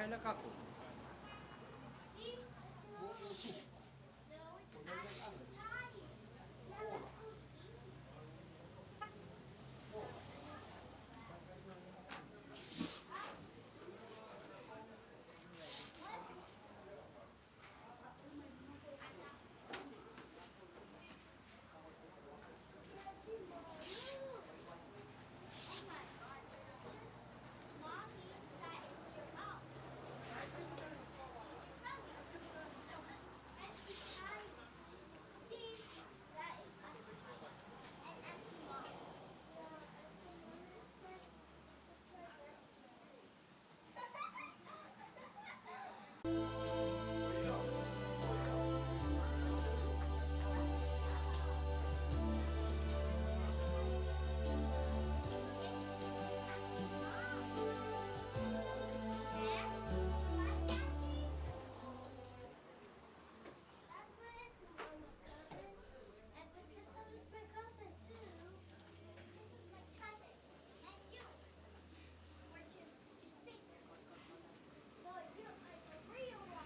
जेवायला का कोण? You're like a real one.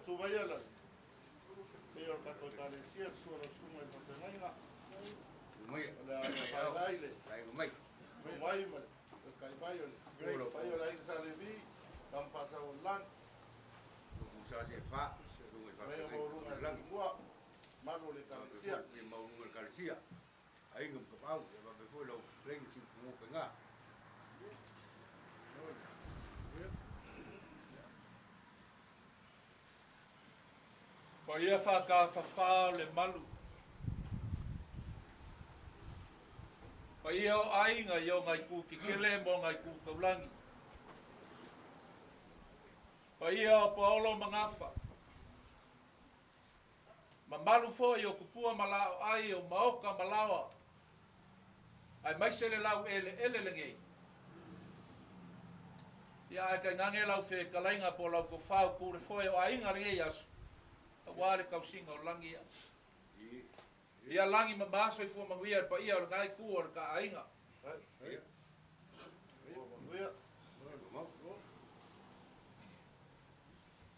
tu vai ala. Pe o kato kalesia suara sungai matenga. Mai. Ala baile. Ai mai. Mai mai. Kai baile. Pai ola ing salevi. Kam pasa ulang. Musa se fa. Mai o runga lang mua. Mago le kalesia. Ni mau ngal kalesia. Ai ngum ka pau, ba be foi lo leng sin fu ka nga. Pa ia whakawhawha le malu. Pa ia o ainga i o ngai ku kikele mo ngai ku kaulangi. Pa ia o paolo mangafa. Ma malu fo i o kupua malao ai o maoka malawa. Ai maise le lau ele ngei. Ia ai kai ngange lau whe kalainga po lau ko whau kure fo i o ainga ngei asu. Wale kau singa o langi ia. Ia langi mabaso i fua manguia pa ia o ngai ku o ka ainga.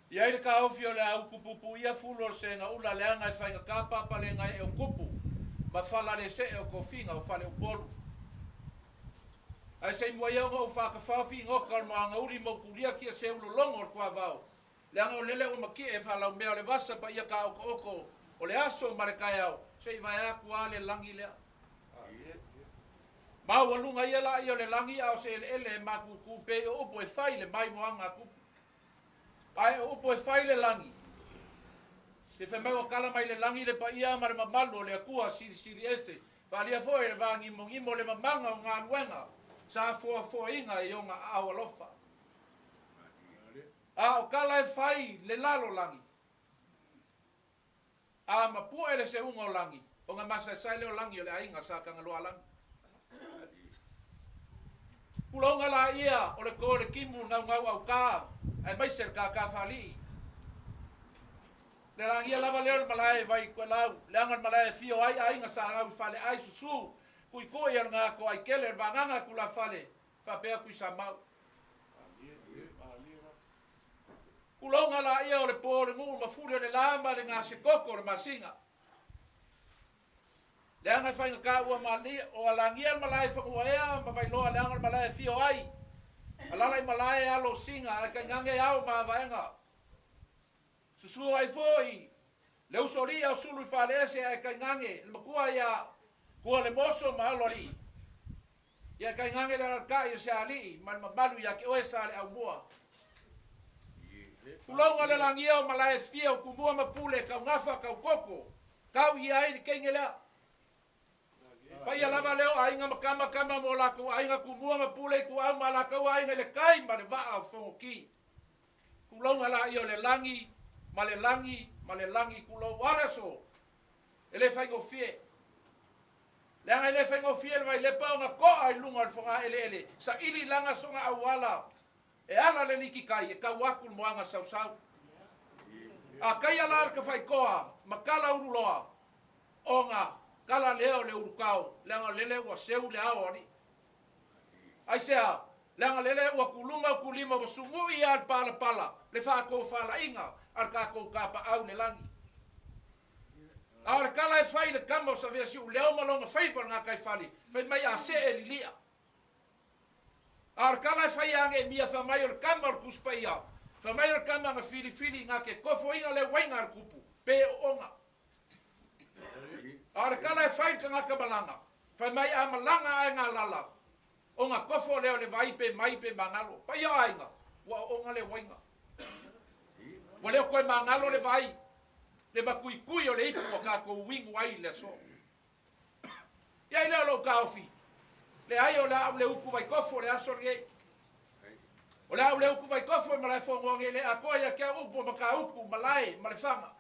Ia ira ka ofi o le au kupupu ia fulo o se nga ula le anga i whainga ka papa le ngai e o kupu. Ma whala le se e o kofinga o whale o polu. Ai sei mua iau ngau whakawhawhi ngoka o mga uri mo kulia kia se ulo longo o kua vau. Le anga o lele o maki e whalau mea o le vasa pa ia ka oko oko o le aso ma le kai au. Sei vai aku a le langi lea. Mau alunga ia la i o le langi au se ele maku kupe o upo e whai le mai moanga kupu. Ai o upo e whai le langi. Se whemau o kala mai le langi le pa ia ma le mamalu o le akua siri ese. Whalia fo e le vangi mo le mamanga o ngā nuenga. Sa fua inga i o ngā au alofa. A o kala e whai le lalo langi. A ma pua ele se unga o langi. O ngā masa e saile o langi o le ainga sa kanga loa langi. Pulonga la ia o le kore kimu ngau au ka. Ai maise le ka whali. Le langi lava leo le malae vai kua lau. Le anga le malae fio ai ainga sa ngau whale ai susu. Kui koe ia ngā ko ai kele vanganga kula whale. Whapea kui sa mau. Kulonga la ia o le pōre ngu ma fure le lama le ngā se koko le masinga. Le anga whainga ka ua mali o alangia malai whangua ea ma vai loa le anga malai fio ai. Alalai malai alo singa e kai ngange au ma vaenga. Susua ai foi. Le usoria o sulu i whalese e kai ngange. Le makua ia kua le moso ma alori. Ia kai ngange le arkai se ali ma le mabalu ia ke oe sa le au mua. Kulonga le langia o malae fia o kumua mapule kau ngafa kau koko. Kau ia i kenge lea. Pa ia lava leo ainga makama mo lako ainga kumua mapule ku au malakau ainga le kai ma le waa o fongoki. Kulonga la i o le langi, ma le langi kulo waraso. Ele whaingo fie. Le anga ele whaingo fie le vai le pao nga koa i lunga al fonga ele. Sa ili langa songa awala. E ala le liki kai, e kau aku moanga sau. A kai ala ka whai koa, ma kala uruloa, o ngā, kala leo le urukau, le anga lele ua seu le ao ani. Ai sea, le anga lele ua kulunga kulima wa sungu i al pala, le whako whala inga, ar kako kapa au le langi. A le kala e whai le kama o sa vea siu, leo malonga whaipar ngā kai whali, whai mai a se e lilia. Ar kala fai ange mia fa mai or kamar kuspa ia. Fa mai or kamar nga fili nga ke kofo inga le wainga ar kupu. Pe onga. Ar kala fai ka nga kabalanga. Fa mai a malanga ai nga lala. Onga kofo leo le vai pe mai pe mangalo. Pa ia ainga. Wa onga le wainga. Wa leo koe mangalo le vai. Le bakui o le ipu o ka ko wingu ai le so. Ia leo lo kaofi. Le ai o le uku vai kofo le aso ngei. O le uku vai kofo ma le fongo ngei le akoa ia kia upu ma ka uku malai ma le whanga.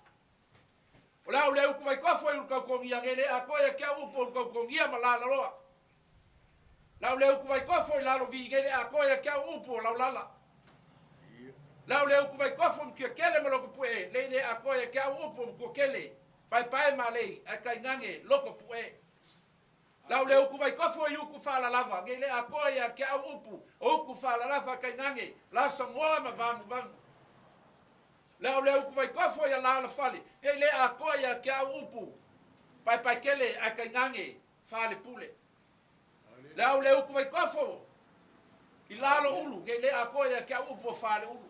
O le uku vai kofo i uka kongia ngei le akoa ia kia upu uka kongia ma la roa. Le uku vai kofo i lalo vi ngei le akoa ia kia upu o lau lala. Le uku vai kofo mkia kele ma loko pue le akoa ia kia upu mko kele. Pai ma lei a kai ngange loko pue. Lau le uku vai kofo i uku whala lava. Ngai le akoa ia kia au upu. O uku whala lava kai nange. La sangoa ma vangu. Leo leo ku vai kofo ia la fale. E le a ko ia ke au upu. Pai kele a kai ngange fale pule. Leo leo ku vai kofo. I lalo ulu, ke le a ko ia ke au upu fale ulu.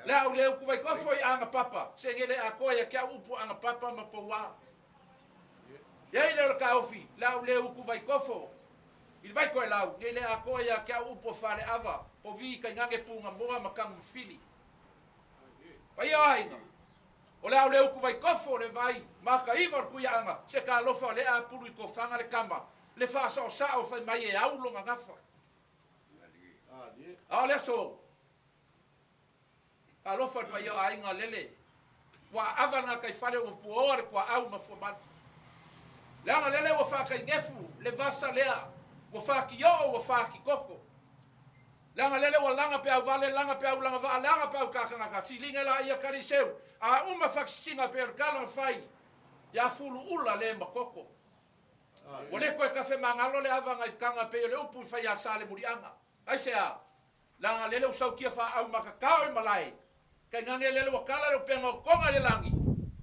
Leo ku vai kofo i anga papa. Se le a ko ia ke au upu anga papa ma po wa. Ia le ka ofi. Leo ku vai kofo. I vai ko lau, ke le a ko ia ke au upu fale ava. Po vi kai ngange punga moa makang fili. Pai ai no. O le au leu ku vai kofo le vai maka ivar ku yanga se ka lofa le a pulu ko fanga le kama le fa so sa o fa mai e au longa ngafa. Ah le so. A lofa pai ai nga lele. Wa avana kai fale o puor ko au ma fo man. La nga lele o fa kai ngefu le vasa lea. O fa ki yo o fa ki koko. Langa lele wa langa pe vale langa pe langa va langa pe ka ka silinga la ia kariseu a uma faxinga pe kala fai ya fulu ula le makoko o le ko ka fe mangalo le ava ngai kanga pe le upu fai ya sale murianga ai se a langa lele usau kia fa au makakao malai kai ngange lele wa kala le pengo konga le langi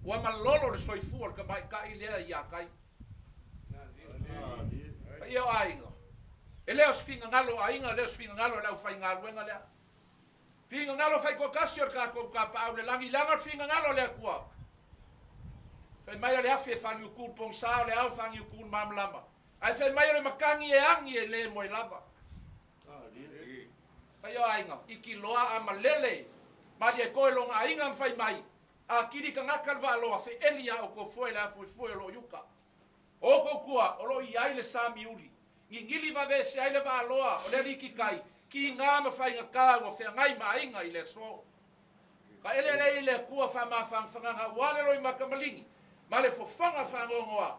wa malolo le soifu ka mai ka ile ia kai ia ai ele os finga ngalo ainga le os finga ngalo la fai ngalo nga le finga ngalo fai ko kasio ka ko ka pa le langi langa finga ngalo le kwa fai mai le afi fa ni ku pong sa le au fa ni ku mam lama ai fai mai le makangi e angi le mo lava ai ainga ikiloa amalele ma de ko longa ainga fai mai a kiri ka ngakal va lo fa elia o ko foi la foi lo yuka o ko kua o lo i ai le sami uli ngili va ve se ai le va loa o le riki kai ki nga ma fai nga ka o fe ngai ma inga ile so ka ele ile ku fa ma fa nga wale ro ma kamalingi ma le fo fanga fa ngoa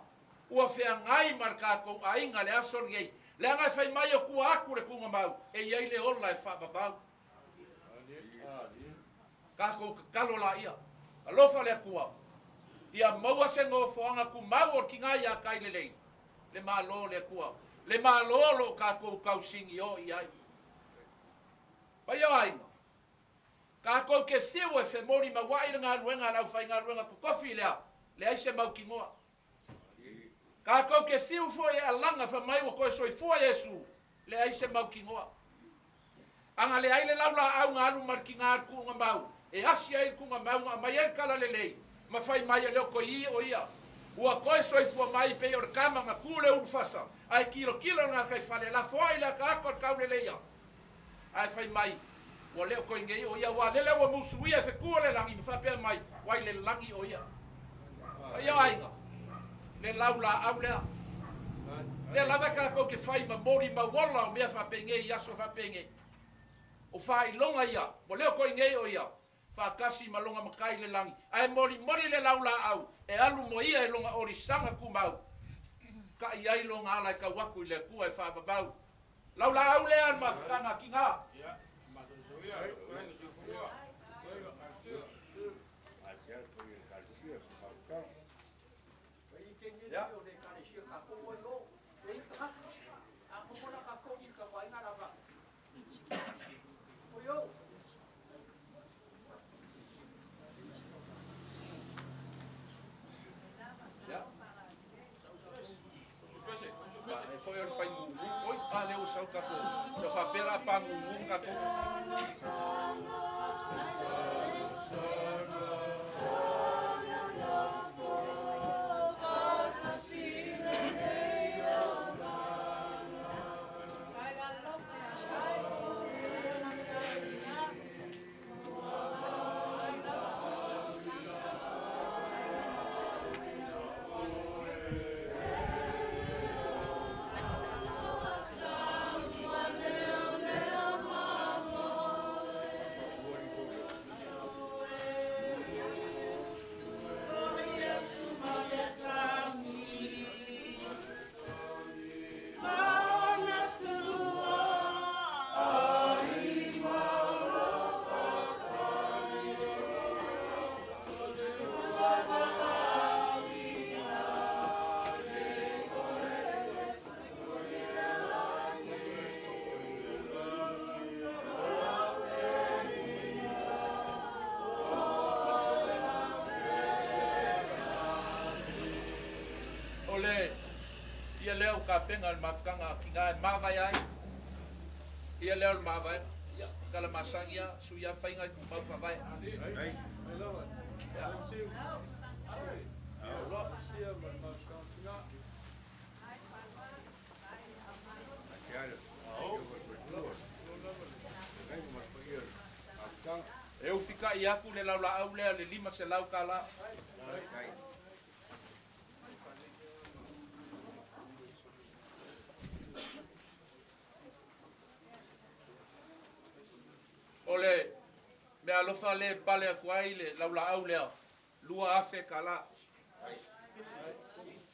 o fe ngai marka ko ainga le ason ngai le nga fai mai o ku aku le ku ma e ia ile online fa ba ka ko kalo la ia alo fa le ku ia maua se ngo fo nga ku ma o ki nga ia kai le ma lo le ku le malolo ka ko kausingi o ia pai ai ka ko ke siu e fe mori ma wai nga luenga la fai nga luenga ko kofi le ai se mau kingoa ka ko ke siu fo e alanga fa mai ko so fo yesu le ai se mau kingoa anga le ai le laula au nga lu markinga ku nga mau e asia ai ku nga mau mai e kala le ma fai mai le ko i o ia ua koe soi fua mai pe or kama nga kule urfasa ai kilo nga kai fale la foi la ka ko kaule leia ai fai mai wa le ko ngei o ia wa le wa musuia fe kule langi fa pe mai wa le langi o ia ai ai nga le laula aulea le lava ka ko ke fai ma mori ma wala me fa pe ngei ya so fa pe ngei o fai longa ia wa le ko ngei o ia fa kasi malonga makai le langi ai mori le laula au e alu mo ia e longa ori sanga ku mau ka ia longa ala ka waku le ku e fa babau laula au le an mafanga kinga ya madozoia ya foi o fai ngu oi ale o sau kapo so fa pela pangu ngu kapo Ole ia leo ka penga al mafkanga kinga mavai ai. Ia leo mavai. Ia kala masangia su ia fainga ku mafa vai. Ai. Eu fica ia ku le laula au le lima se lau kala. Ole me alofa le pale a kuai le laula au lea lua afe kala.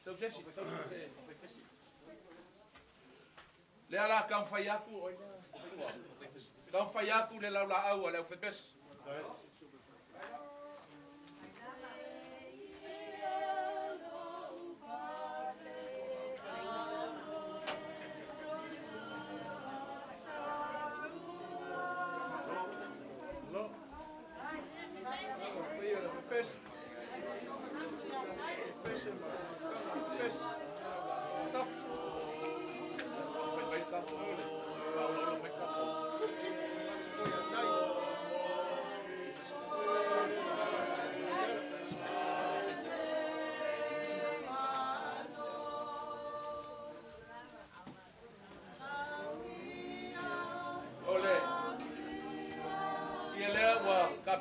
Tau sesi. Le ala kam fai aku kam fai aku le laula au le fepes.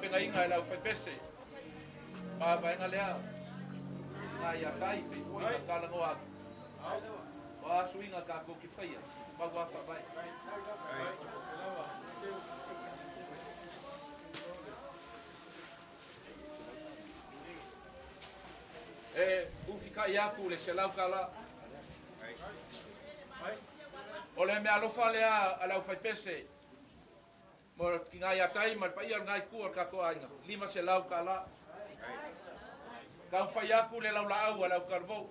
Penga inga ela fai pese. Ma vaenga lea. Na ia kai pe ko ia kala ngoa. Wa suinga ka ko ki faia. Ma wa fa vai. U fika ia ku le selau kala. Ole me alofa lea ala fai pese. Mo kinga ia tai mal pa ia ngai ku ka ko ainga lima se lau kala ka fai aku le lau la au lau karvo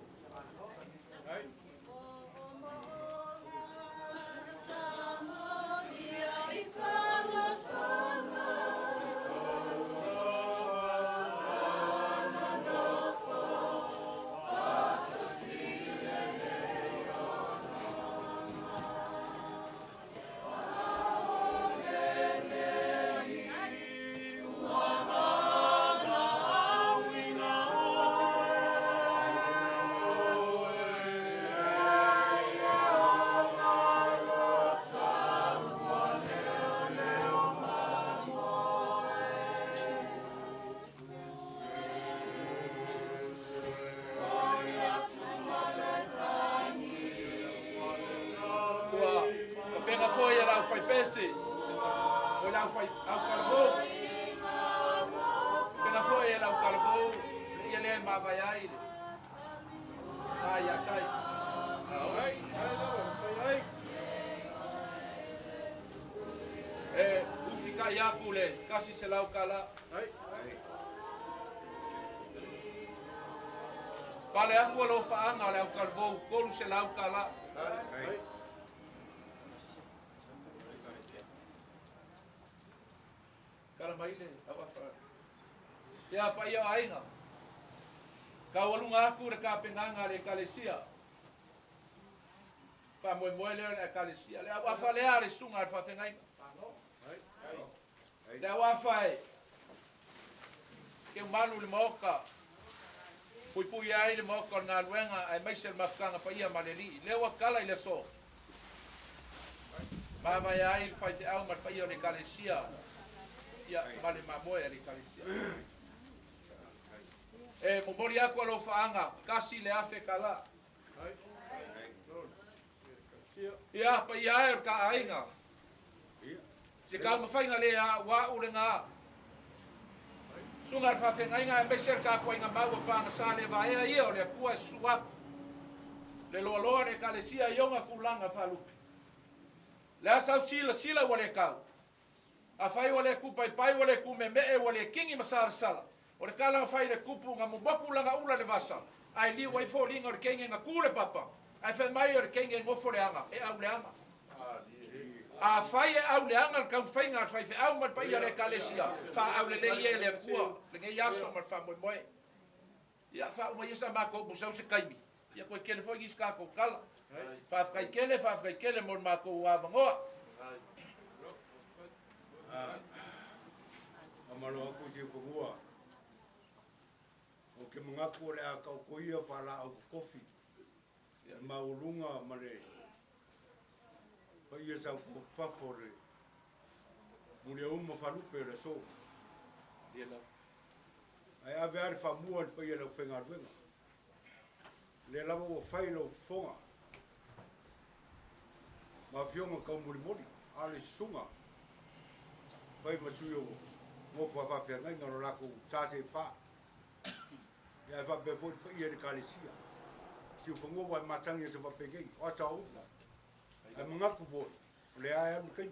kasi se lau kala. Pale aku alo faanga le au karbo kolu se lau kala. Kala maile au afa. Ya pa ia ainga. Ka walunga aku re ka penganga le kalesia. Pa mo le kalesia le au afa le ale sunga fa tengai. Da wafai ke malu le moka pui ai le moka na luenga ai mai se mafkanga pa ia maleli le wakala ile so mama ai fai te au mar pa ia le kalesia ia male mamoe le kalesia mo mori aku lo faanga kasi le afe kala ia pa ia ka ainga se ka ma fainga le wa urenga sungar fa fenga inga mbesel ka ko inga mawa pa na sale va ia o le kua suap le lo le kalesia yonga kulanga falu la sa sila wale ka a fai wale ku pai wale ku me wale kingi masar sala o le kala fai le kupu nga mo boku langa ula le vasa ai li wai fo linga o kingi nga kule papa ai fe mai o kingi ngo fo le anga e au le anga a fai au le anga ka fai nga fai au mal pa ia le kalesia fa au le le kua le ngai aso mal fa moi ya fa mo yesa ma ko busau se kaimi Ia koe kele foi ki ska ko kala. Ai. Whawhkai kele mo mako ua vangoa. Ai. Amalo aku si fungua. O ke mga ko le a kau koia whala au kofi. Maurunga mare. Pa ia sa ko fafore. Mure uma falupe le so. Ia la. Ai ave ar famua pa ia lo fenga ruenga. Le lava o failo fonga. Ma fionga kau muri mori. Ale sunga. Pai masuyo. Mo fa fa fe ngai ngaro la ko sa se fa. Ya fa be fo pa ia de kalisia. Si fongo wa matang ia se fa pegei. O ta o. Ai mga ku vo. Le ai am kai.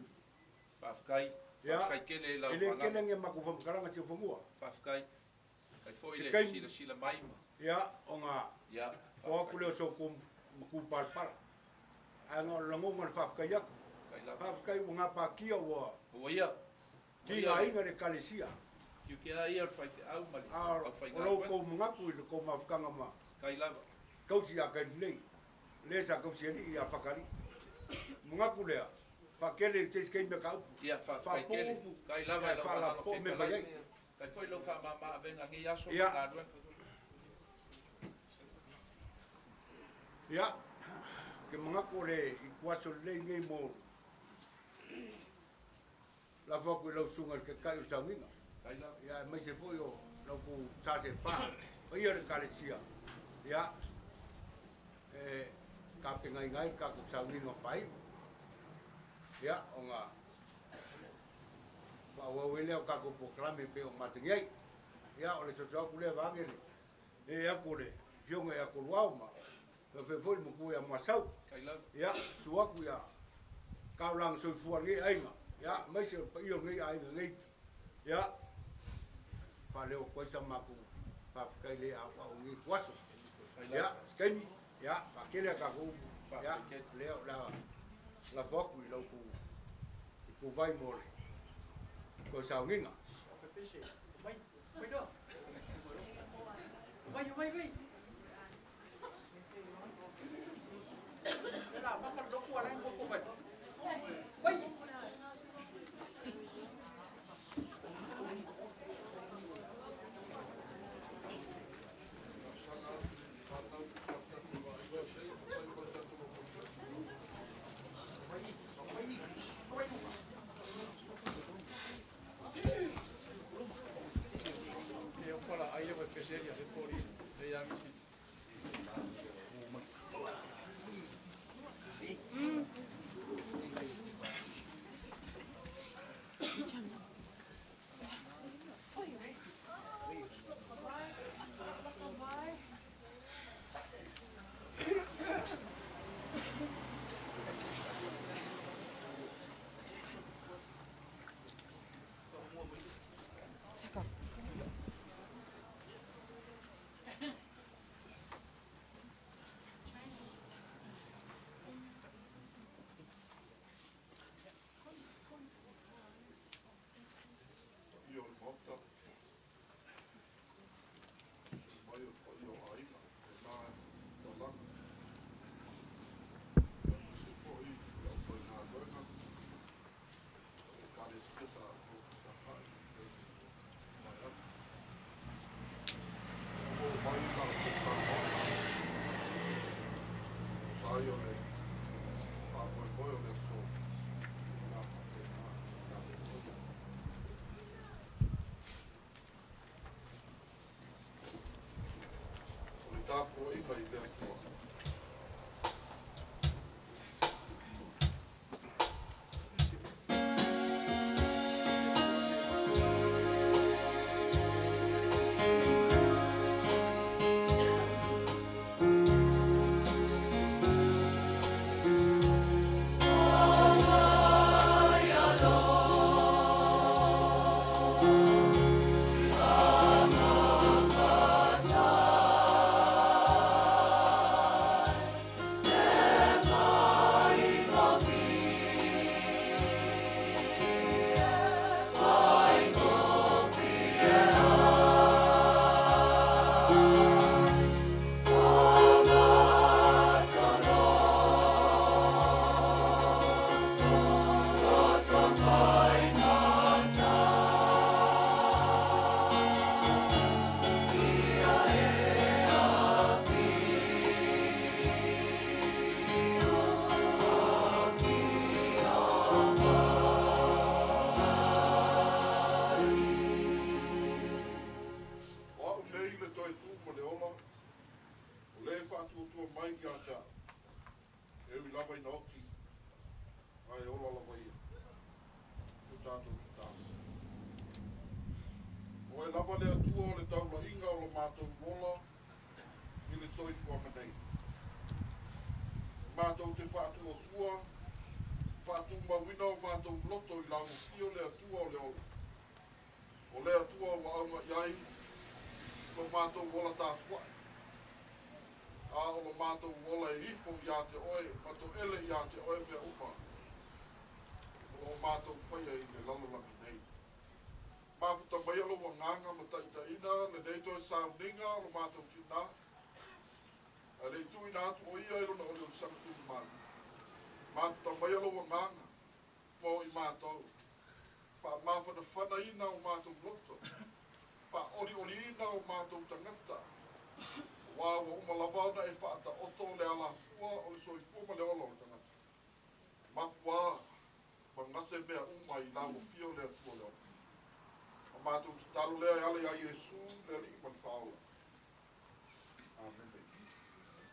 Whawhkai. Whawhkai kele lau Ele whanau. kele nge maku fam karanga si fongo. Whawhkai. Kai foi Te le kai- sila mai ma. Ya o nga Ia. o aku le so kum ku pal pal. Ai nga lango ngal fa kai yak. Kai la. Fa kai nga pa kia wa. Ua ia. Ki nga inga de kalisia. Tiu ke ai ar whai au mali. Ah, Au whai o lo ngā ko mga ku le ko mafkanga ma. Kai lava. Kau si akai nei. Le sa kau si ni ia fakari. Mga ku le. Fa kele se skei me kau. Ia whawhkai kele. Kai lava Ai lau fa la whanau po me wheka fa lai. ye. Kai foi lau whamama avenga ngi aso. Ia. Ngā ruen. Ya. Ke mga ku le i kuaso le ngai mo. La fa ku lo sunga ke kai sa minga. Kai lava. Ya mai se foi o lo ku sa se fa. O ia de kalisia. Ya. Ka pe ngai ka ku sa minga pai. Ya, o nga. Wa wele o ka ku proclame pe o matingai. Ya, o le so ku le vange le. E a ku le. Fionga ya ku wau ma. Pe foi mo ku ya masau. Kai lava. Ya, suaku ku ya. Ka lang so fu ngi ainga. Ya, mai se pa io ngi ai ngi. Ya. Fa le o ko sa ma ku. Pa kai le a wa ngi kwaso. Kai Ya, lava. skemi. Ya, pa kele ka ku. Ya, Whawhkai kele. le la la foku i lo ku vai mole. Ko sa nginga. Mày, mày đâu? Mày, mày, mày. Cái nào bắt con đốt qua lên của mình. Mày. Eu falo, aí eu vou fechar e depois eu ia me Io il botto. Voglio aiuto. Ma se poi dopo una guerra cade stessa cosa fare. Vai da questa cosa. Sai io le fa poi adesso la Tapo i mai dentro. Thank tua mai ki a ta. E ui lava ina oti. Ai ola lava ia. O tātou ki tātou. O e lava lea tua o le taula inga o lo mātou wola. I le soi fua manei. Mātou te whātua tua. Whātu mawina o mātou loto i lau fio lea tua o le ola. O lea tua o aunga iai. Lo mātou wola tā fuai. A o lo mātou wola e ifo i a te oe. Mātou ele i a te oe mea uma. O lo mātou whaia i le lalolaki nei. Māputa mai alo wa nganga ma taitaina. Le neito e sauninga o lo mātou tina. A le tui nā atu o ia e rona o leo sangatū mātou. Māputa mai alo wa nganga. Mo i mātou. Wha mawhana whana ina o mātou loto. Wha ori ina o mātou tangata. Wā wa umalawana e whaata oto le ala fua o le soi fua le olo o tangata. Mapua, ma ngase mea uma i lau fio le fua le olo. O mātou te taru lea e ale a Iesu le li man whaola. Amen.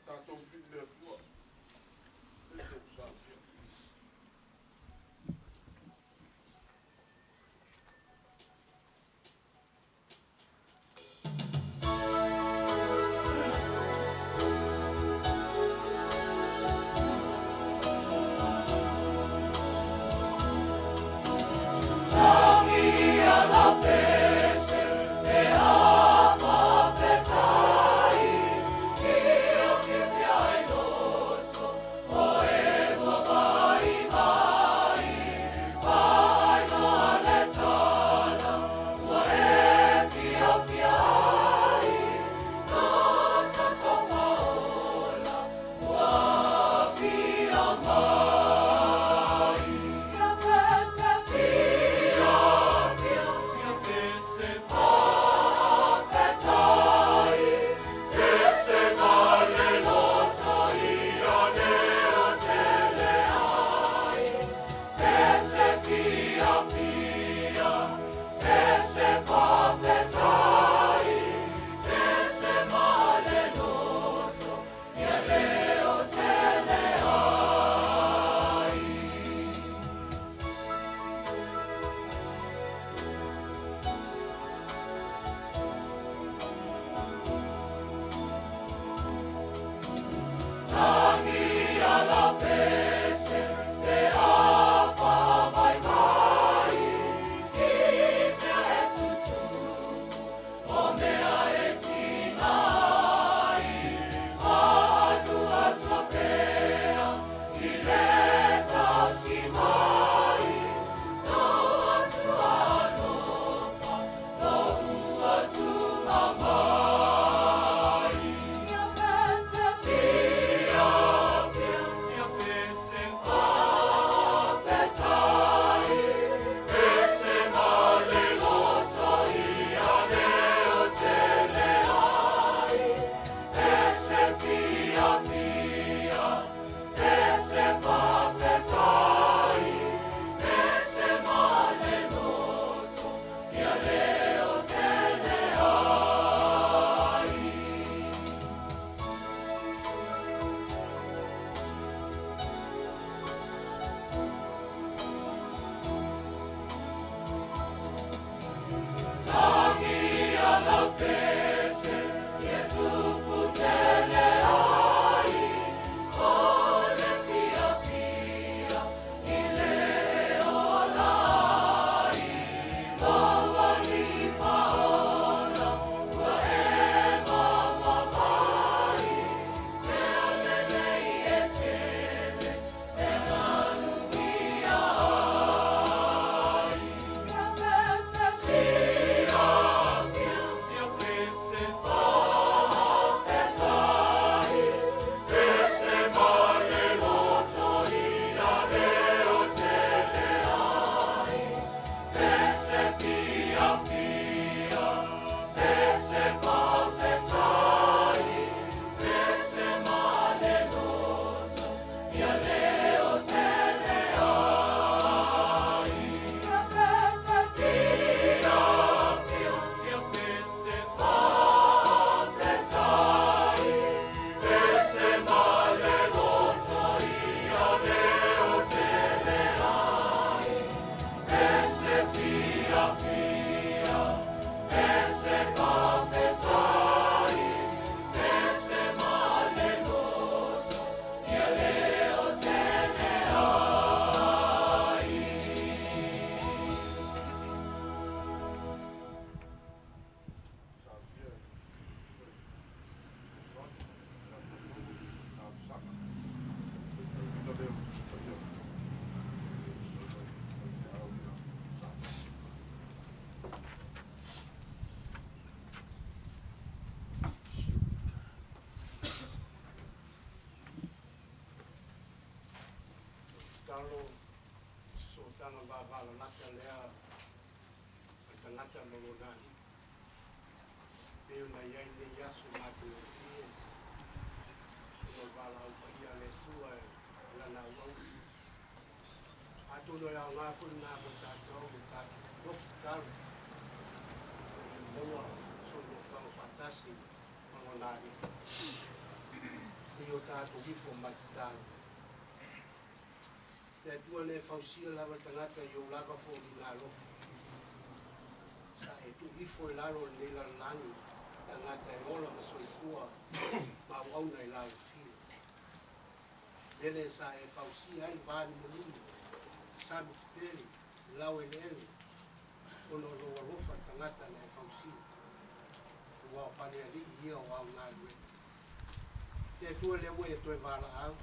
Tātou pili le fua. E te usāpia. I malo so tanga vavala laka lea a tangata lolonai peo na iai ne yasu matu o fie no vala au paia le tua lana wau atono ya ngā furu nā mo tātou mo tātou lofu taru moa so no whao whatasi mangonari i o tātou hifo matitaru te tua ne whausia lawa tangata i o lava fo i ngā lofu sa e tu hifo i laro nei langi tangata e ola ma soifua ma wauna i lau fia Dele sa e whausia ai vāni molini Sabi titeli, lau ele ele, ono roa rofa tangata na e whausia. Ua o pane ali ia o au ngā rue. Te tua lewe e toi wala au,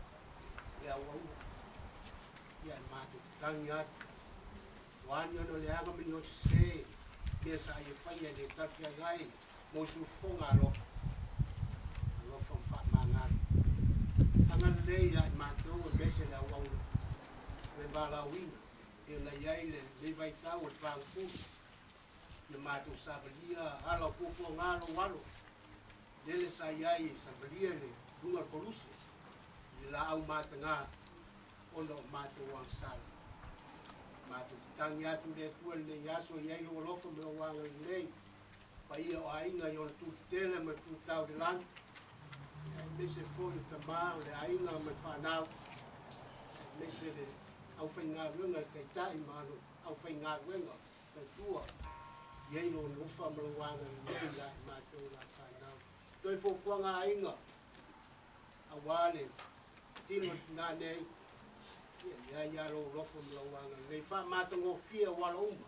le au au. Ia e mātu tangi atu. Wani ono le anga mini o te se, mea sa e whaia le taki a gai, mo su fonga rofa. Rofa mpa mangari. Angan lei ia e mātu o mese le au au. Le balawina, e la iai le vai tau e whangpū. Le mātou sabalia, ala pupo ngalo walo. Lele sa iai sabalia le runga koruse. Le la au māta ngā, ono mātou wang sala. Mātou tangi atu le tua le yaso iai lo lofa me o wanga i nei. Pa ia o ainga i ona tūtele me tūtau de lansi. Me se fōi te mā o le ainga me whanau. Me se le au whai ngā ruenga kei tai mano, au whai ngā ruenga kei tua. Iei lo nufa malawanga ni nei la i mātou la whanau. Toi fōfua ngā inga, a wāne, tino nā nei, ia lo rofa malawanga. Nei wha mātou ngō fia wala uma.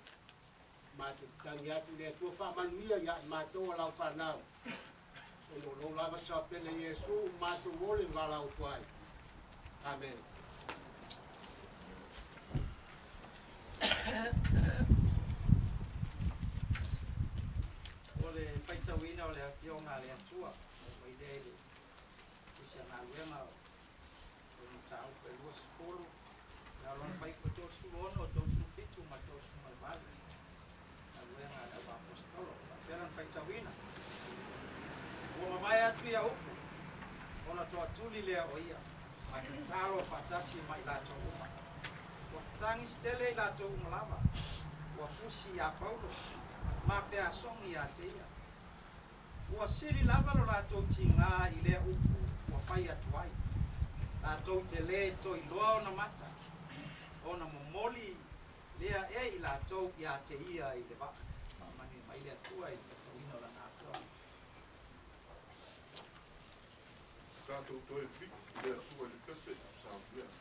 Mātou tangi atu lea tua wha manuia ia i mātou lau whanau. Ono lo lava sa pele Yesu, mātou wole walau tuai. Amen. Ole faitauina o le afionga le atua o i dele isia ngā luenga o ni tau pe lua sifuru na lona fai ko tosu ono o tosu fitu ma tosu malvali na luenga le wa apostolo na peran faitauina o mawai atu ia upu ona toa tuli lea o ia ma ki taro fatasi ma i lato uma wa tangi stele i lato uma lava wa fusi a Paulo ma fea songi a teia. Ua siri lava lo rātou ti ngā i lea upu, ua whai atu ai. Rātou te le to i loa o na mata, o na momoli lea e i rātou i a te ia i le waka. Mani mai lea tua i te tauina la nātua. Tātou toi whiku, lea tua i pese, sāpia.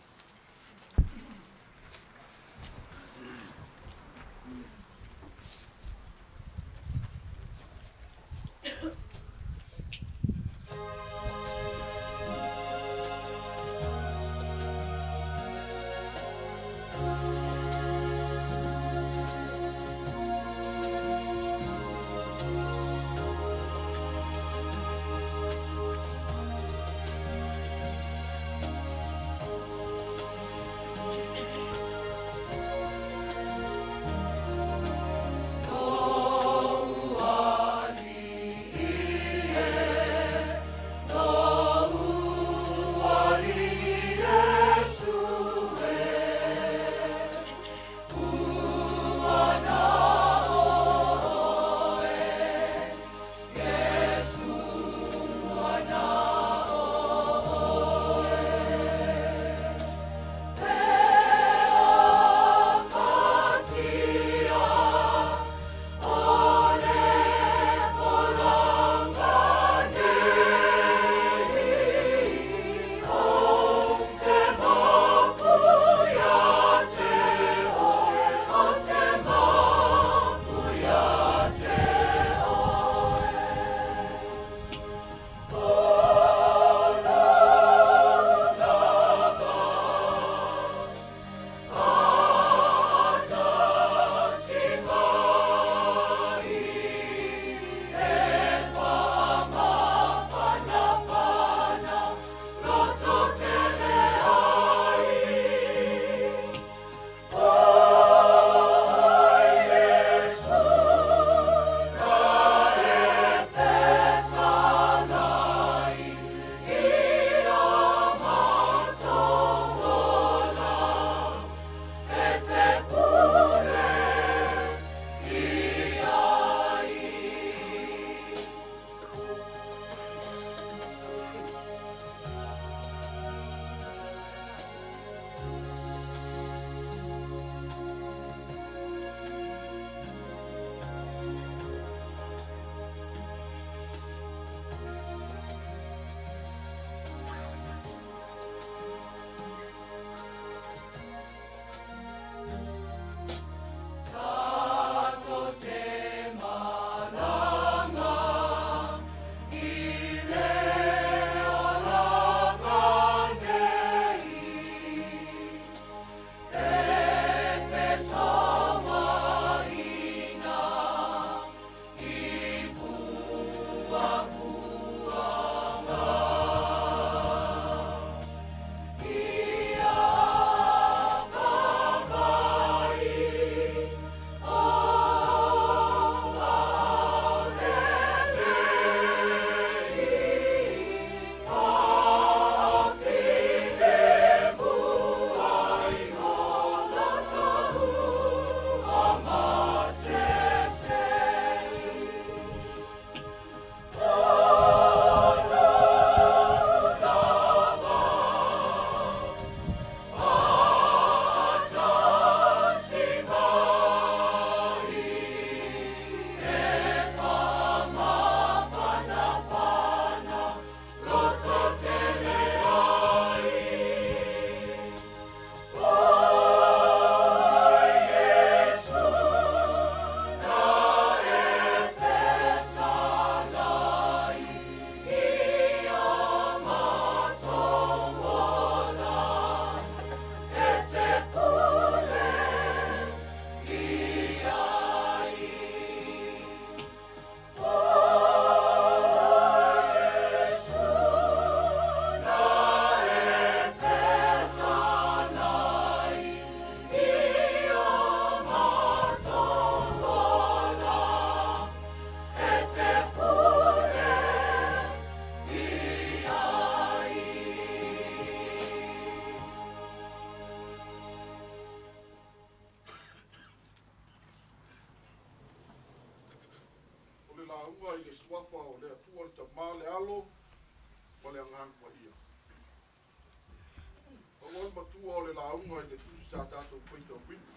O matua o le launga i le tusi sa tātou whaita o wina.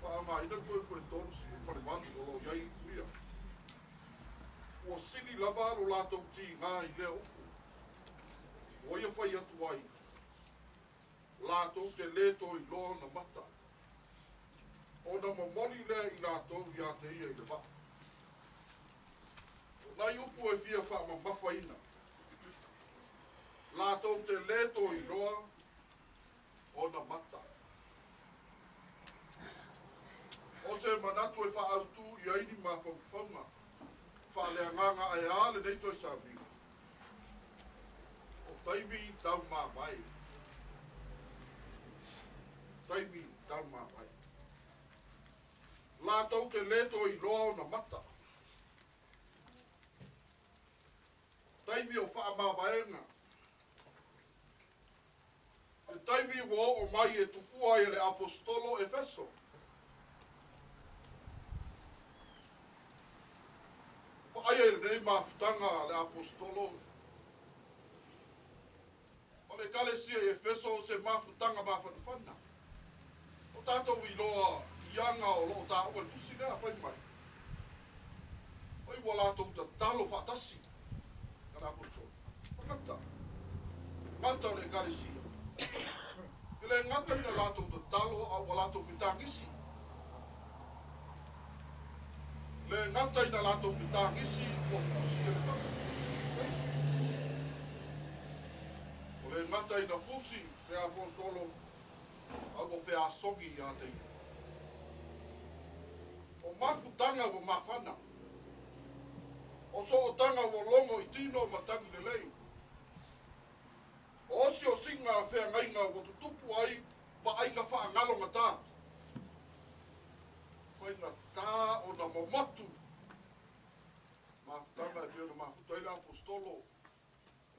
Wha ina koe tolu si pare manu o lo iai kuia. Ua sili lava alo lātou ti ngā i lea uku. O ia whai atu ai. Lātou te leto i loa na mata. O na mamoli lea i lātou i a te ia i le wha. O nai upu e fia wha ma mawhaina. Lātou te leto i loa o na mata. O se manatu e wha autu i aini ma whauwhaunga. Wha lea nganga e ale nei toi sa vika. O taimi tau mā vai. Taimi tau mā vai. Lātou te leto i loa o na mata. Taimi o wha mā vaenga. E taimi wo o mai e tukua i le apostolo Efeso. Pa aia i nei mafutanga le apostolo. Pa le kalesia i Efeso se mafutanga mawhanwhana. O tātou i loa ianga o loo tā ua tusi lea pai mai. Pai ua lātou ta talo whatasi. Ka le apostolo. Pangata. Mata le kalesia. Ele ngata ina lātou ta talo a ua lātou whitangisi. Le ngata ina lātou whitangisi ua fusi e le tasi. O le ngata ina fusi le apostolo a ua whea songi i a te ina. O mafutanga ua mawhana. O so o tanga ua longo i tino matangi le lei. O si o singa a whea ngainga o tutupu ai, pa ainga wha ngalo ngata. Whainga tā o na mamatu. Mafutanga e pia na mafuta ila apostolo.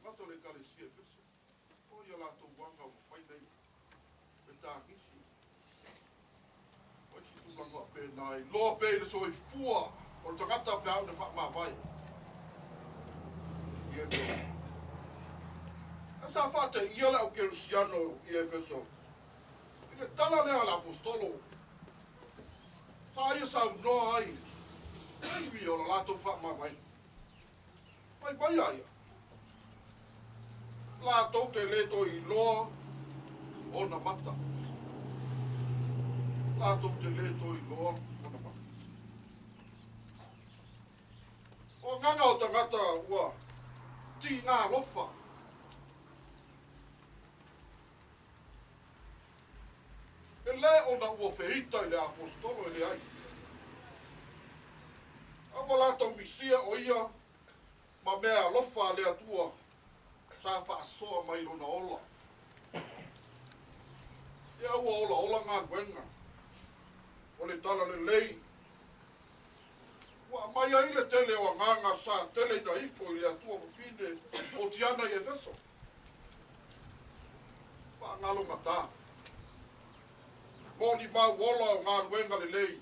Ngata le kalesia Efeso. O ia lātou wanga o whainei. E tā kisi. O i tu langa pe nai. Loa pe le so i fua. O le tangata pe au na wha mā vai. Ia te. Sa fate ia la o Cristiano i Efeso. Ile tala lea l'apostolo. Sa ia sa noa ai. Ai mi o la lato fa ma vai. Mai vai aia. Lato te leto i loa o na mata. Lato te leto i loa o na mata. O nganga o tangata ua ti ngā lofa. E le o na ua whehita i le apostolo e le ai. Awa lātou misia o ia ma mea lofa le atua sa whaasoa mai lona ola. E aua ola ngā gwenga. O le tala le lei. Wa mai ai le tele o nganga sa tele na ifo i le atua whapine o tiana i Efeso. Wha ngalo ngata. Moli mau wola o ngā ruenga le lei.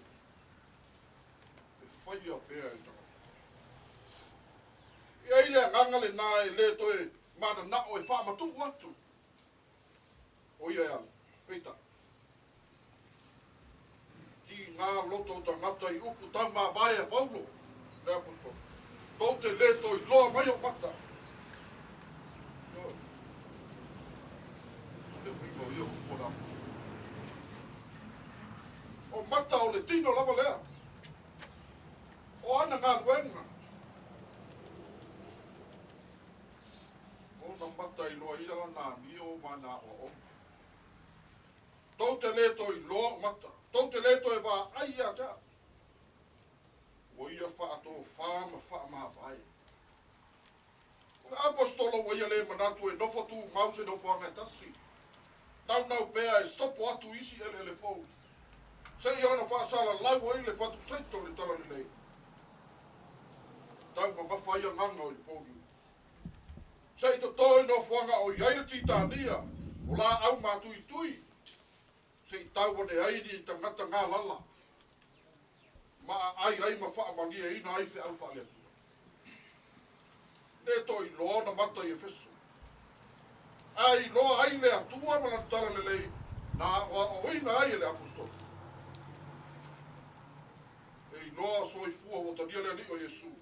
E whaia pēr i taka. I eile nganga le nā e le toe mana na o e whaamatu atu. O ia e ale. Peita. Ki ngā loto tangata i upu tau mā vai e Paulo. Le apostolo. Tau te le toi loa mai o mata. Le primo io o la o mata o le tino lava lea. O ana ngā ruenga. O na mata i loa ira nā mio mana o o. Tau te leto i loa mata. Tau te leto e wā aia ta. O ia wha ato whāma wha vai. O le apostolo o ia le manatu e nofotu mause no whanga tasi. Tau nau pēa e sopo atu isi ele le fau. Sei ana whaasala lau ai le whatu seito le tala ni lei. Tau ma mawhaia nganga o i pōriu. Sei to toi no whanga o iai titania, o la au mātui tui. Sei tau ane aini i tangata ngā lala. Ma ai ma whaamangia ina ai whi au whaalea. Ne toi loa na mata i Efeso. ai loa ai le atua ma na tala le lei. Na o ina ai le apostol. E loa soifua o tania le li o Yesu.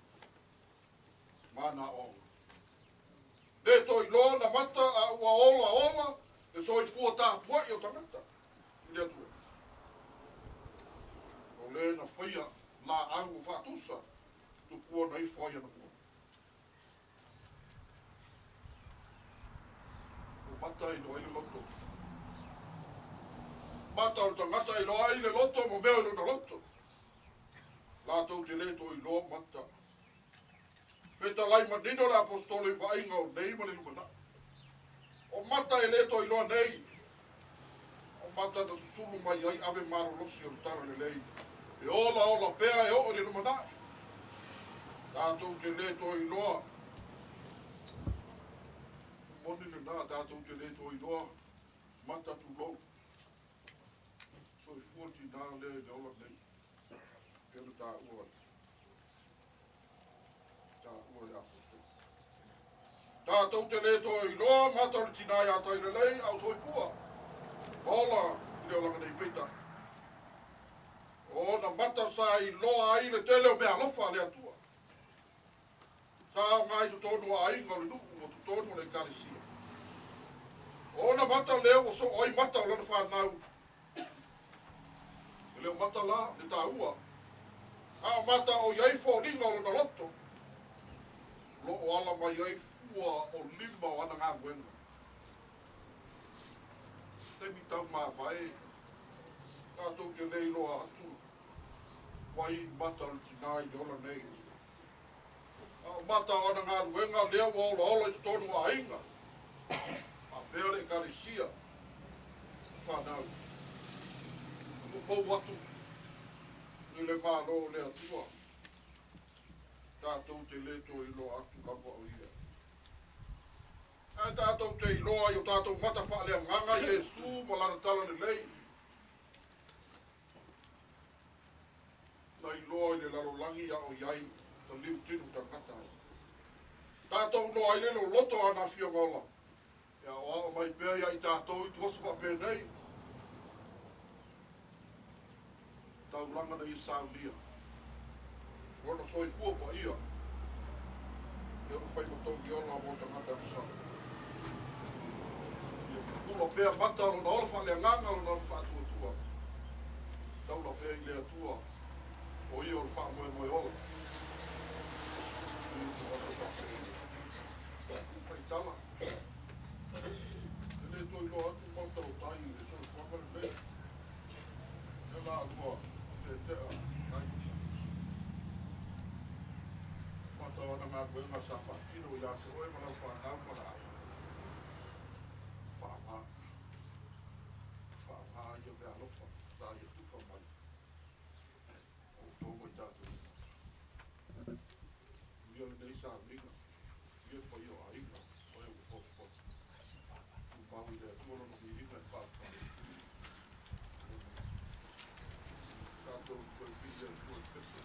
Mana o. Le toi loa na mata a ua ola e soifua ta pua i o tangata. I le atua. O le na whaia la au o whatusa tu kua nei whaia na kua. O mata i loa i le loto. Mata o tangata i loa i le loto mo mea i lo na loto. La tau te le toi loa mata. Peta lai manino le apostole va inga o nei ma le lumana. O mata e le toi loa nei. O mata na susulu mai ai ave maro losi o tara le lei. E ola pea e o le lumana. Tātou te le toi loa. Moni le nā tātou te le toi loa. Mata tu lou. So i fuati nā le e ola nei. Kena tā ua. Tā ua le apostol. Tātou te le toi loa. Mata le tina ia tai le lei. Au so i fua. Ola. I le olanga nei peita. O na mata sa i loa ai le tele o mea lofa le atua. Sa ngai tu tonu a inga le nuku o tu tonu le karisia. O na mata leo o so oi mata o lana whanau. E leo mata la le tā ua. A mata o iai fōringa o lana loto. Lo o ala mai iai fua o lima o ana ngā wenga. Temi tau mā vai. Tātou te leilo atu. Wai mata le tina i ola nei. A mata o ana ngā wenga lea wa ola i tonu a inga. A pea le karisia. Whanau. Mo pou atu. Ni le mālo le atua. Tātou te leto i lo atu kawa o ia. A tātou te iloa i o tātou mata wha lea nganga i le su mo lana tala le lei. Na iloa i le lalolangi a o iai ta liu tinu ta ngata. Tātou loa i le lo loto ana fia ngola. Ia o ao mai pēr ia i tātou i tuosu pa pēr nei. Tau langa na i saulia. Rona soi fua pa ia. Ia rupai matou ki ola mo ta ngata ni sa. Ia kula pēr mata alo na ola wha lea nganga alo na ola wha atua tua. Tau la pēr i lea tua. O ia o le wha moe ola. Ia tu asa pa pēr. Pai tala. Ele toi loa atu mata o tai. E so le whaka le lea. E la alua. Te ai. Mata wana ngā kuenga sa whakino i ate oe mana whanau mana ai. Whaanga. Whaanga ia mea lofa. Sa ia tufa mai. O tōmo i tātou. Ia nei sa minga. Ia pa ia a inga. Oe o popo. Tu mahu i lea tuono no mi inga e whaka. Tātou koe pia e koe pese.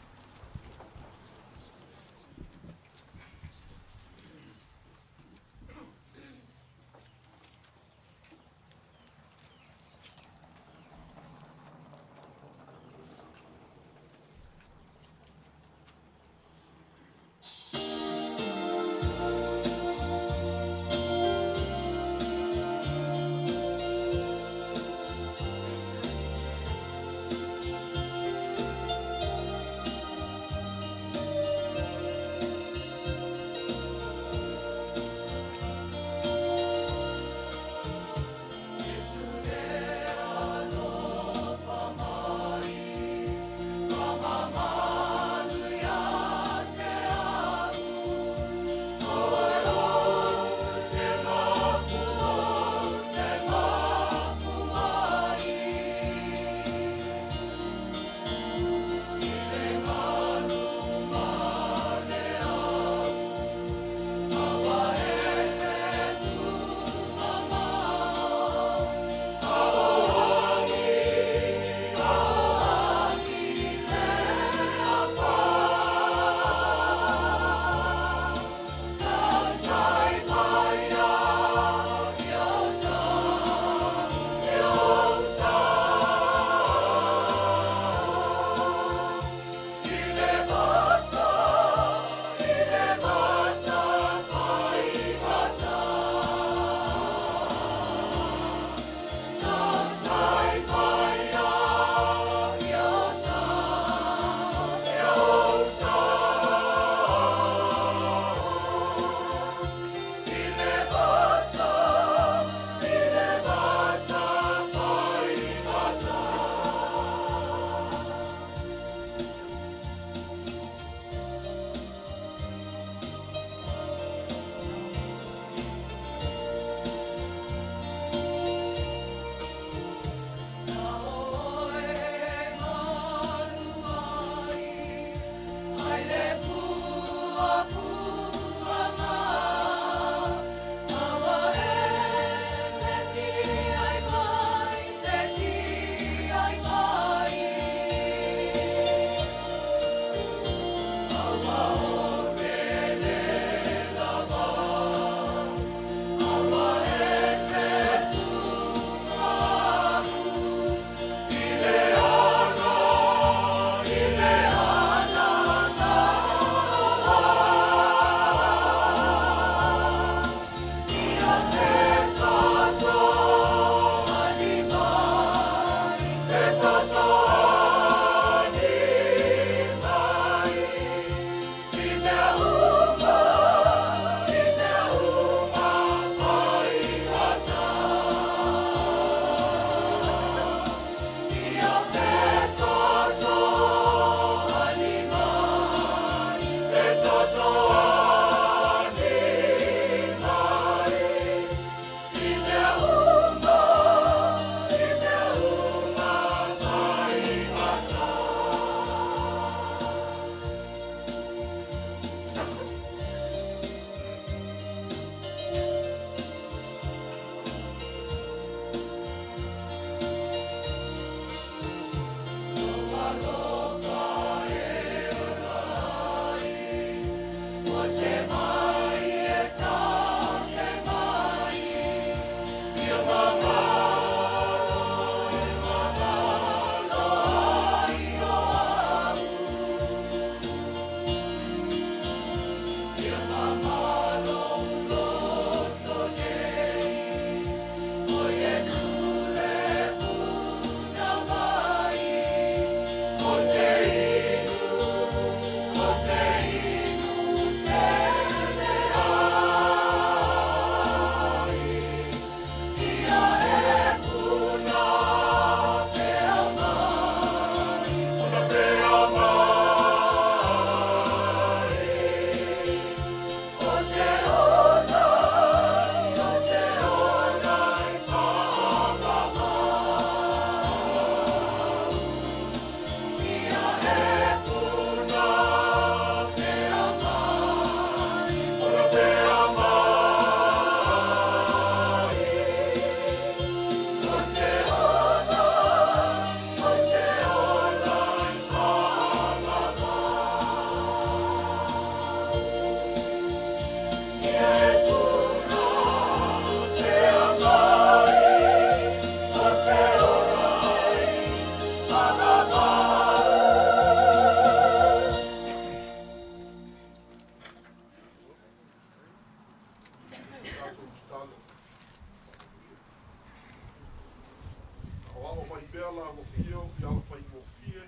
lea la wafio i ala whai wafie.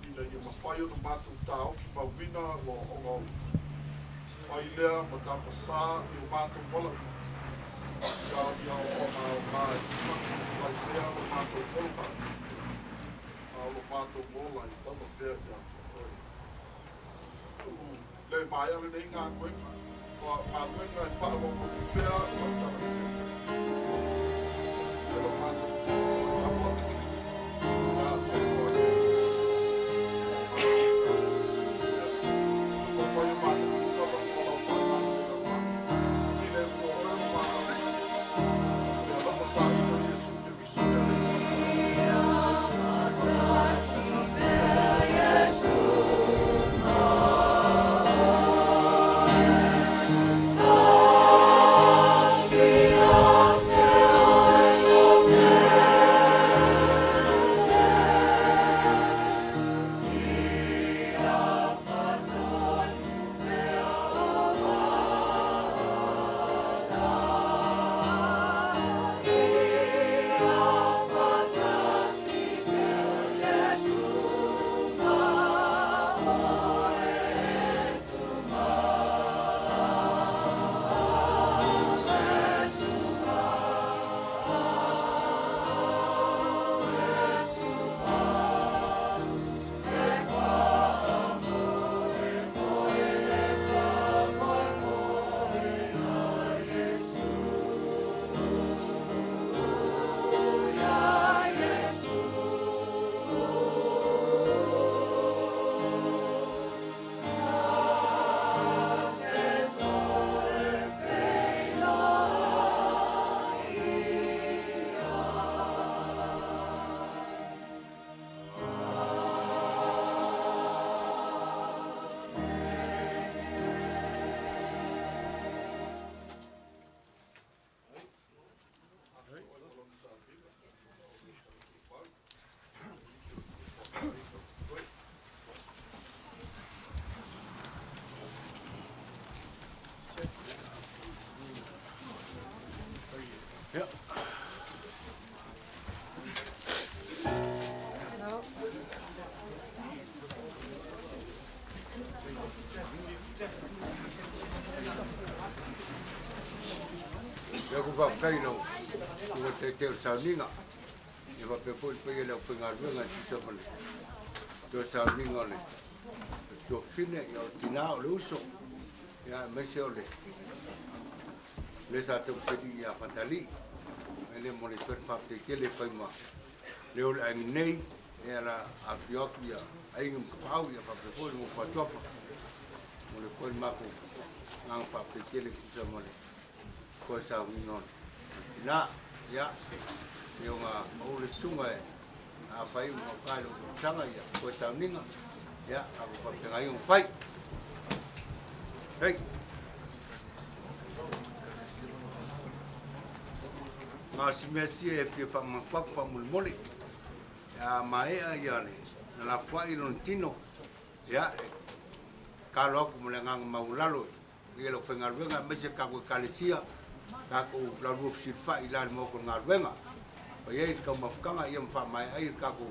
Ina i mawhai o na mātou tā ofi mawina lo ongo. Whai lea ma tā pasā i o mātou wala. Ia i au o mai whai lea lo mātou wolfa. A lo mātou mola i tama pēr ia. Le mai ala nei ngā kuenga. Wa kuenga e whaama ko pēr wa tama. Ia lo mātou Ya ku fa kai no. Ku te sa ninga. Ia wa pe po pe le pe nga ruanga ti so male. To sa ninga le. To fine ia tina o le uso. Ia me se ole. Le sa te se di ia fatali. Ele mo le per fa te ke le pa ma. Le ole ang nei era a fiocchia. Ai un pau ia fa pe po mo fa topa. Mo le po ma ko ngang fa te ke le ti so male. Ko sa wingon na ya yo nga o le sunga a pai mo ka lo sanga ya ko sa ninga ya a ko pa ngai un pai hey ma si mesi e pe pa ma pa mul mole ya mai a ya le na fa i non tino ya ka lo ko mo le ngang maulalo ye lo fenga ruanga me se ka ko kalesia Kako lalu sifa ilan mau ko ngarwenga. O ye ka mafkanga ia mfa mai ai kako.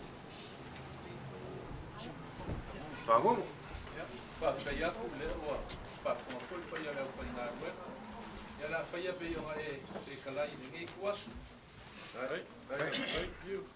Bangun. Pa ya ku le o pa ko ko pa ya le pa ngarwenga. Ya la fa ya pe yo e kala i ni kuas. Right. Thank you.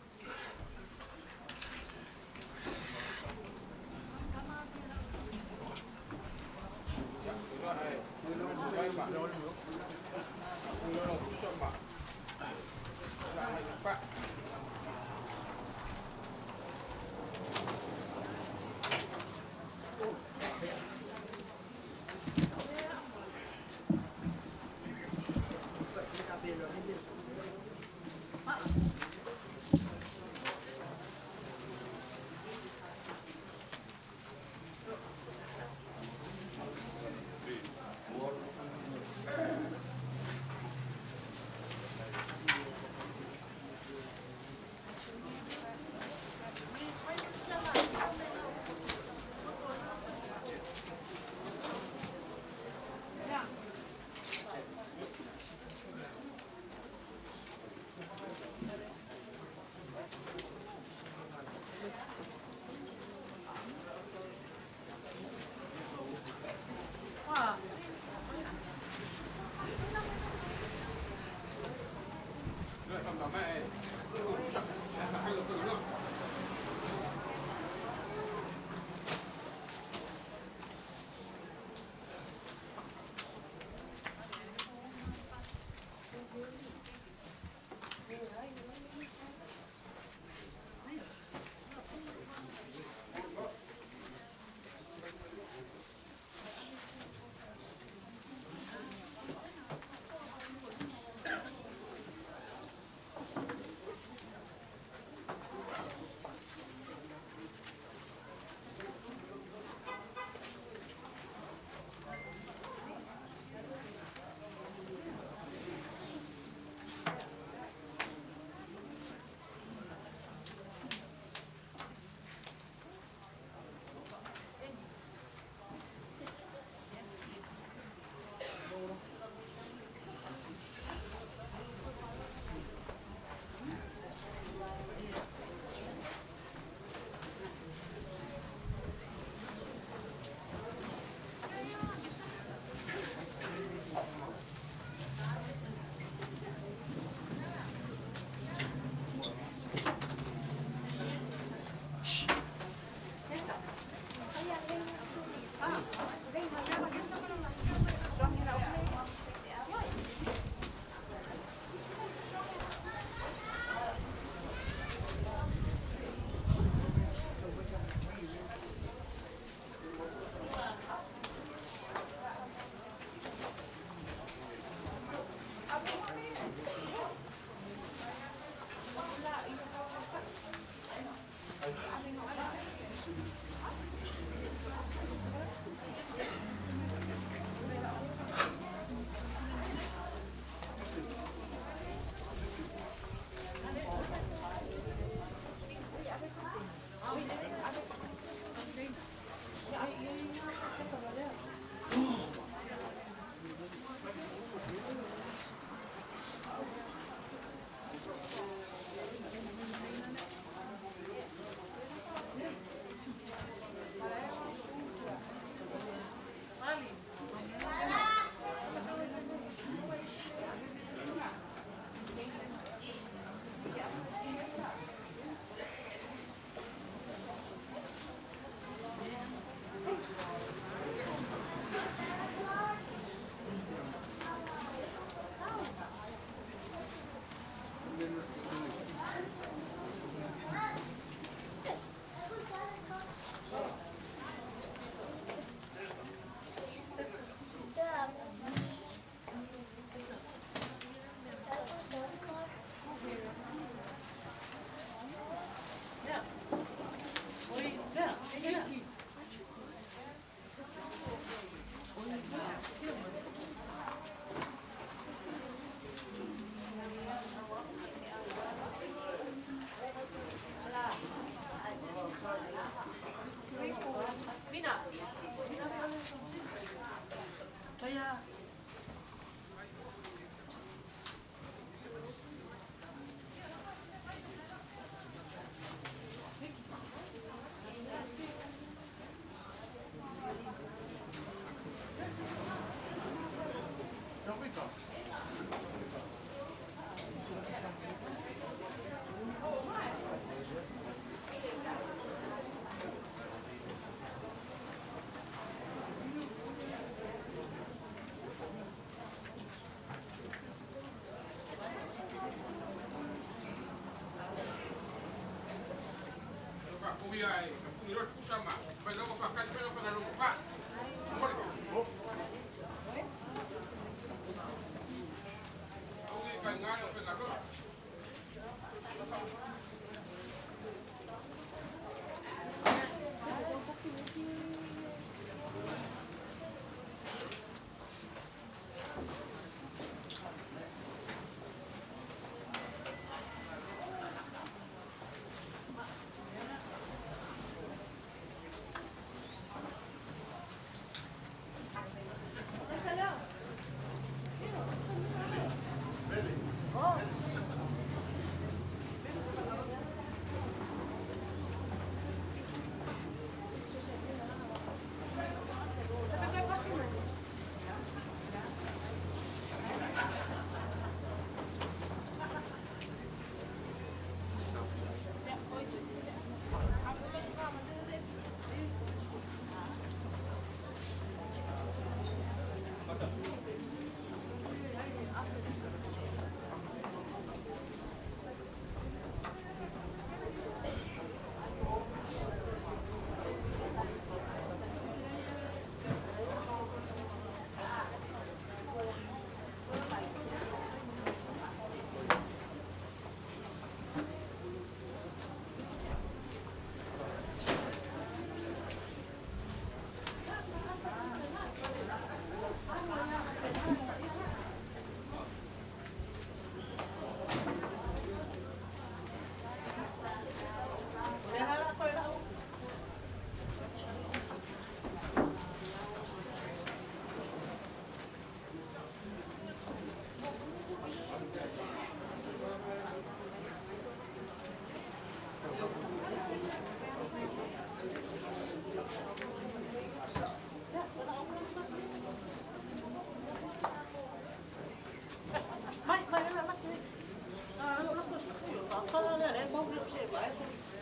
se vai.